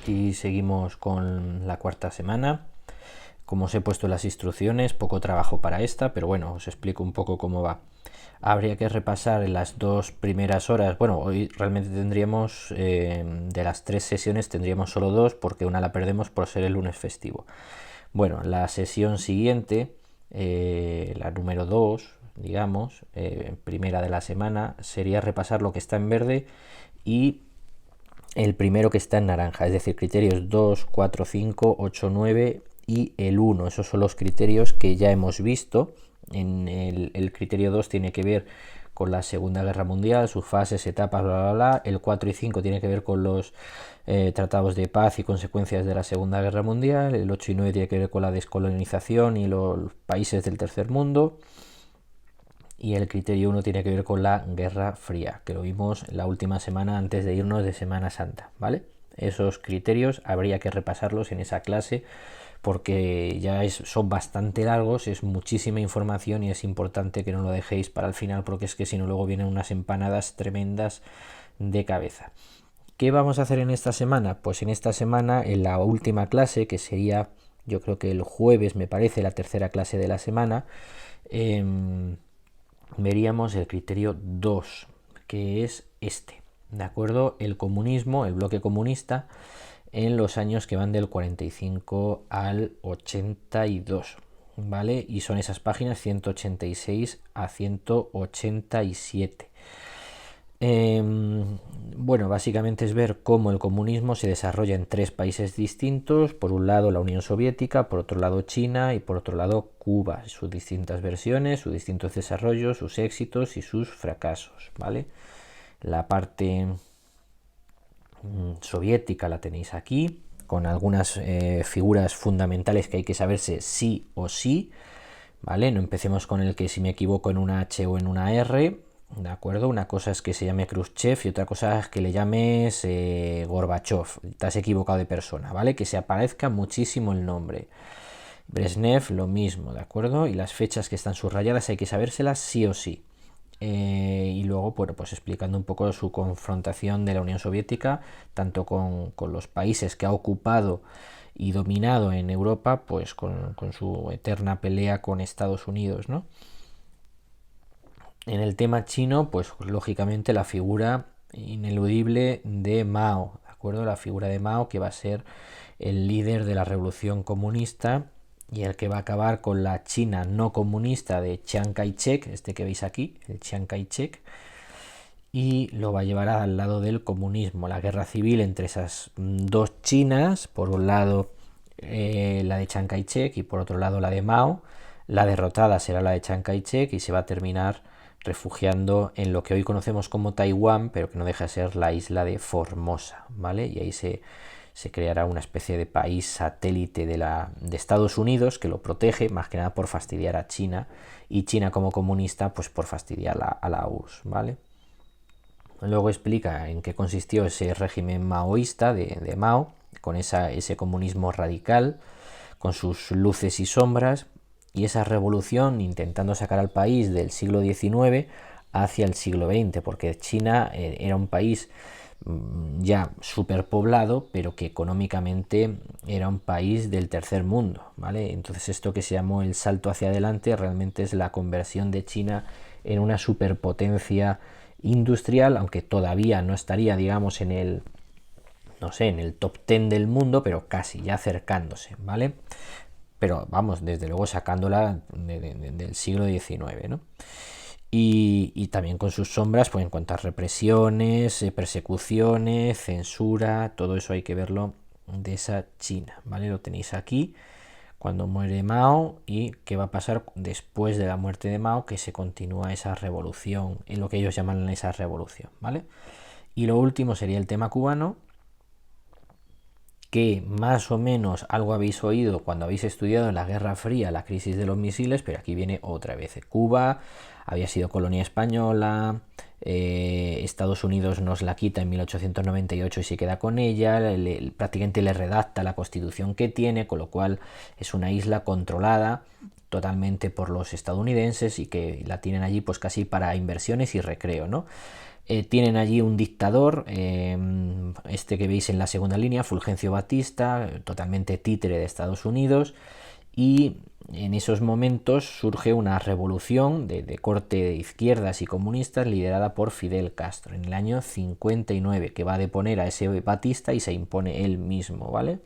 Aquí seguimos con la cuarta semana. Como os he puesto las instrucciones, poco trabajo para esta, pero bueno, os explico un poco cómo va. Habría que repasar en las 2 primeras horas. Bueno, hoy realmente tendríamos, de las 3 sesiones, tendríamos solo 2 porque una la perdemos por ser el lunes festivo. Bueno, la sesión siguiente, la número 2, digamos, primera de la semana, sería repasar lo que está en verde y el primero que está en naranja, es decir, criterios 2, 4, 5, 8, 9 y el 1. Esos son los criterios que ya hemos visto. En el criterio 2 tiene que ver con la Segunda Guerra Mundial, sus fases, etapas, bla, bla, bla. El 4 y 5 tiene que ver con los tratados de paz y consecuencias de la Segunda Guerra Mundial. El 8 y 9 tiene que ver con la descolonización y los países del tercer mundo. Y el criterio 1 tiene que ver con la Guerra Fría, que lo vimos la última semana antes de irnos de Semana Santa, ¿vale? Esos criterios habría que repasarlos en esa clase porque ya son bastante largos, es muchísima información y es importante que no lo dejéis para el final porque es que si no luego vienen unas empanadas tremendas de cabeza. ¿Qué vamos a hacer en esta semana? Pues en esta semana, en la última clase, que sería, yo creo que el jueves, me parece, la tercera clase de la semana, veríamos el criterio 2, que es este, ¿de acuerdo? El comunismo, el bloque comunista, en los años que van del 45 al 82, ¿vale? Y son esas páginas 186 a 187. Bueno, básicamente es ver cómo el comunismo se desarrolla en 3 países distintos. Por un lado la Unión Soviética, por otro lado China y por otro lado Cuba. Sus distintas versiones, sus distintos desarrollos, sus éxitos y sus fracasos, ¿vale? La parte soviética la tenéis aquí, con algunas figuras fundamentales que hay que saberse sí o sí, ¿vale? No empecemos con el que si me equivoco en una H o en una R, ¿de acuerdo? Una cosa es que se llame Khrushchev y otra cosa es que le llames Gorbachev. Te has equivocado de persona, ¿vale? Que se aparezca muchísimo el nombre. Brezhnev, lo mismo, ¿de acuerdo? Y las fechas que están subrayadas hay que sabérselas sí o sí. Y luego, bueno, pues explicando un poco su confrontación de la Unión Soviética, tanto con los países que ha ocupado y dominado en Europa, pues con su eterna pelea con Estados Unidos, ¿no? En el tema chino, pues lógicamente la figura ineludible de Mao, ¿de acuerdo? La figura de Mao que va a ser el líder de la revolución comunista y el que va a acabar con la China no comunista de Chiang Kai-shek, este que veis aquí, el Chiang Kai-shek, y lo va a llevar al lado del comunismo, la guerra civil entre esas dos Chinas, por un lado la de Chiang Kai-shek y por otro lado la de Mao. La derrotada será la de Chiang Kai-shek y se va a terminar refugiando en lo que hoy conocemos como Taiwán, pero que no deja de ser la isla de Formosa, ¿vale? Y ahí se creará una especie de país satélite de Estados Unidos que lo protege, más que nada por fastidiar a China, y China como comunista, pues por fastidiar a la URSS, ¿vale? Luego explica en qué consistió ese régimen maoísta de Mao, con ese comunismo radical, con sus luces y sombras, y esa revolución intentando sacar al país del siglo XIX hacia el siglo XX, porque China era un país ya superpoblado, pero que económicamente era un país del tercer mundo, ¿vale? Entonces esto que se llamó el salto hacia adelante realmente es la conversión de China en una superpotencia industrial, aunque todavía no estaría, digamos, en el, no sé, en el top 10 del mundo, pero casi, ya acercándose, ¿vale? Pero vamos, desde luego sacándola del siglo XIX, ¿no? Y también con sus sombras, pues en cuanto a represiones, persecuciones, censura, todo eso hay que verlo de esa China, ¿vale? Lo tenéis aquí, cuando muere Mao y qué va a pasar después de la muerte de Mao, que se continúa esa revolución, en lo que ellos llaman esa revolución, ¿vale? Y lo último sería el tema cubano, que más o menos algo habéis oído cuando habéis estudiado en la Guerra Fría la crisis de los misiles, pero aquí viene otra vez. Cuba había sido colonia española, Estados Unidos nos la quita en 1898 y se queda con ella, prácticamente le redacta la constitución que tiene, con lo cual es una isla controlada totalmente por los estadounidenses y que la tienen allí pues casi para inversiones y recreo, ¿no? Tienen allí un dictador, este que veis en la segunda línea, Fulgencio Batista, totalmente títere de Estados Unidos, y en esos momentos surge una revolución de corte de izquierdas y comunistas liderada por Fidel Castro en el año 59, que va a deponer a ese Batista y se impone él mismo, ¿vale?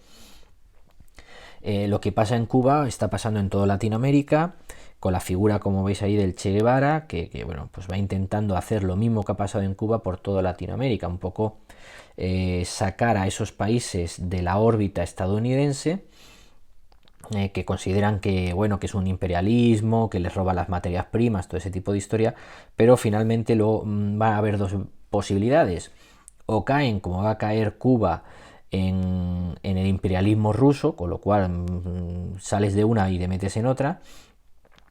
Lo que pasa en Cuba está pasando en toda Latinoamérica, con la figura, como veis ahí, del Che Guevara, que bueno, pues va intentando hacer lo mismo que ha pasado en Cuba por toda Latinoamérica, un poco sacar a esos países de la órbita estadounidense, que consideran que bueno, que es un imperialismo, que les roba las materias primas, todo ese tipo de historia, pero finalmente va a haber dos posibilidades: o caen, como va a caer Cuba, en el imperialismo ruso, con lo cual sales de una y te metes en otra,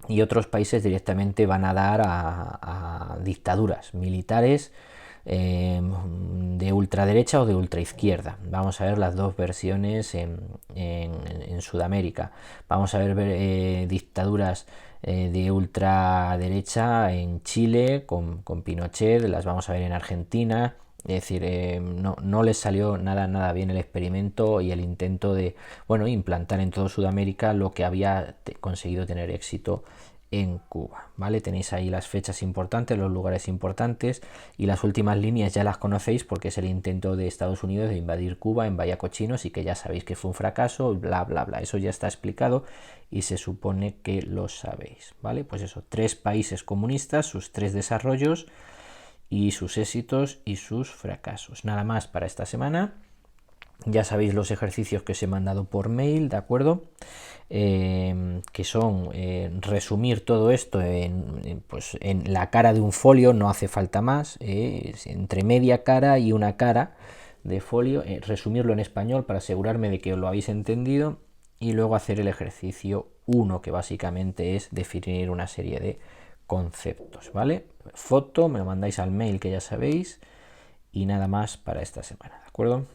y otros países directamente van a dar a dictaduras militares, de ultraderecha o de ultraizquierda. Vamos a ver las dos versiones en Sudamérica. Vamos a ver dictaduras de ultraderecha en Chile con Pinochet, las vamos a ver en Argentina. Es decir, no les salió nada bien el experimento y el intento de, bueno, implantar en toda Sudamérica lo que había conseguido tener éxito en Cuba, ¿vale? Tenéis ahí las fechas importantes, los lugares importantes, y las últimas líneas ya las conocéis porque es el intento de Estados Unidos de invadir Cuba en Vaya Cochinos, y que ya sabéis que fue un fracaso, bla bla bla. Eso ya está explicado y se supone que lo sabéis, ¿vale? Pues eso, 3 países comunistas, sus 3 desarrollos y sus éxitos y sus fracasos. Nada más para esta semana. Ya sabéis los ejercicios que os he mandado por mail, ¿de acuerdo? Que son resumir todo esto pues en la cara de un folio, no hace falta más, entre media cara y una cara de folio, resumirlo en español para asegurarme de que lo habéis entendido, y luego hacer el ejercicio 1, que básicamente es definir una serie de conceptos, ¿vale? Foto, me lo mandáis al mail que ya sabéis, y nada más para esta semana, ¿de acuerdo?